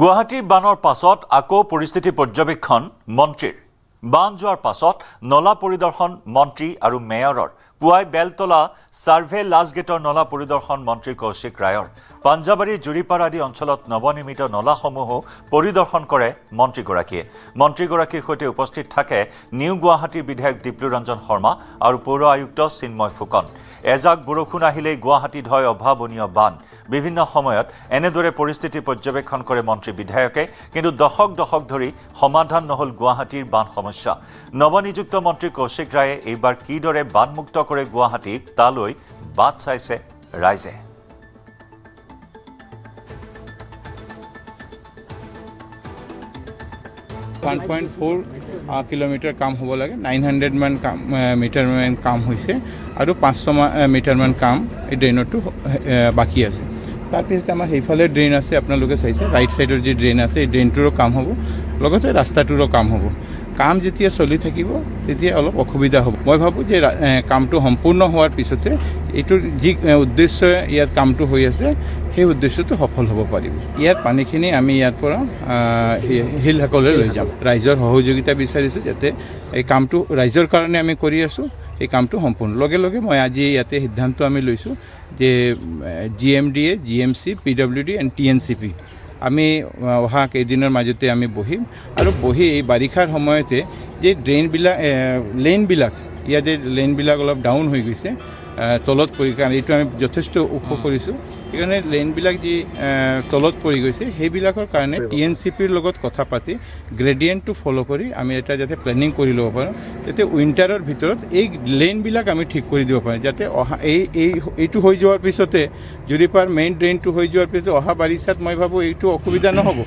গুৱাহাটীৰ বানৰ পাছত আকৌ পৰিস্থিতি পৰ্যবেক্ষণ মন্ত্ৰীৰ বান যোৱাৰ পাছত নলা পৰিদৰ্শন মন্ত্ৰী আৰু মেয়ৰৰ পুৱাই বেলতলা সাৰ্ভে লাজগেটৰ নলা পৰিদৰ্শন মন্ত্ৰী কৌশিক ৰায়ৰ পাঞ্জাবাৰী জুৰিপাৰা আদি অঞ্চলত নৱনিৰ্মিত নলাসমূহ পৰিদৰ্শন কৰে মন্ত্ৰীগৰাকীৰ সৈতে উপস্থিত থাকে নিউ গুৱাহাটীৰ বিধায়ক দীপ্লু ৰঞ্জন শৰ্মা আৰু পৌৰ আয়ুক্ত চিন্ময় ফুকন। এজাক বৰষুণ আহিলেই গুৱাহাটীত হয় অভাৱনীয় বান। বিভিন্ন সময়ত এনেদৰে পৰিস্থিতি পৰ্যবেক্ষণ কৰে মন্ত্ৰী বিধায়কে, কিন্তু দশক ধৰি সমাধান নহল গুৱাহাটীৰ বান সমস্যা। নৱনিযুক্ত মন্ত্ৰী কৌশিক ৰায়ে এইবাৰ কিদৰে বানমুক্ত কৰে গুৱাহাটীক তালৈ বাট চাইছে ৰাইজে। 1.4 কিলোমিটাৰ কাম হ'ব লাগে, 900 মান মিটাৰ মান কাম হৈছে আৰু 500 মিটাৰ মান কাম এই ড্ৰেইনতো বাকী আছে। তাৰপিছত আমাৰ সেইফালে ড্ৰেইন আছে, আপোনালোকে চাইছে ৰাইট সাইডৰ যি ড্ৰেইন আছে এই ড্ৰেইনটোৰো কাম হ'ব, লগতে ৰাস্তাটোৰো কাম হ'ব। কাম যেতিয়া চলি থাকিব তেতিয়া অলপ অসুবিধা হ'ব। মই ভাবোঁ যে কামটো সম্পূৰ্ণ হোৱাৰ পিছতে এইটোৰ যি উদ্দেশ্য ইয়াত কামটো হৈ আছে সেই উদ্দেশ্যটো সফল হ'ব পাৰিব। ইয়াত পানীখিনি আমি ইয়াৰ পৰা শিলহাকলৈ লৈ যাম। ৰাইজৰ সহযোগিতা বিচাৰিছোঁ যাতে এই কামটো ৰাইজৰ কাৰণে আমি কৰি আছোঁ, এই কামটো সম্পূৰ্ণ। লগে মই আজি ইয়াতে সিদ্ধান্ত আমি লৈছোঁ যে GMDA, GMC, PWD and TNCP আমি অহা কেইদিনৰ মাজতে আমি বহিম আৰু বহি এই বাৰিষাৰ সময়তে যে লেনবিলাক ইয়াত যে লেনবিলাক অলপ ডাউন হৈ গৈছে তলত পৰি, কাৰণ এইটো আমি যথেষ্ট ওখ কৰিছোঁ, সেইকাৰণে লেনবিলাক যি তলত পৰি গৈছে সেইবিলাকৰ কাৰণে TNCPৰ লগত কথা পাতি গ্ৰেডিয়েণ্টটো ফ'ল' কৰি আমি এটা যাতে প্লেনিং কৰি ল'ব পাৰোঁ, যাতে উইণ্টাৰৰ ভিতৰত এই লেনবিলাক আমি ঠিক কৰি দিব পাৰোঁ, যাতে অহা এইটো হৈ যোৱাৰ পিছতে জুৰিপাৰ মেইন ড্ৰেইনটো হৈ যোৱাৰ পিছতে অহা বাৰিষাত মই ভাবোঁ এইটো অসুবিধা নহ'ব।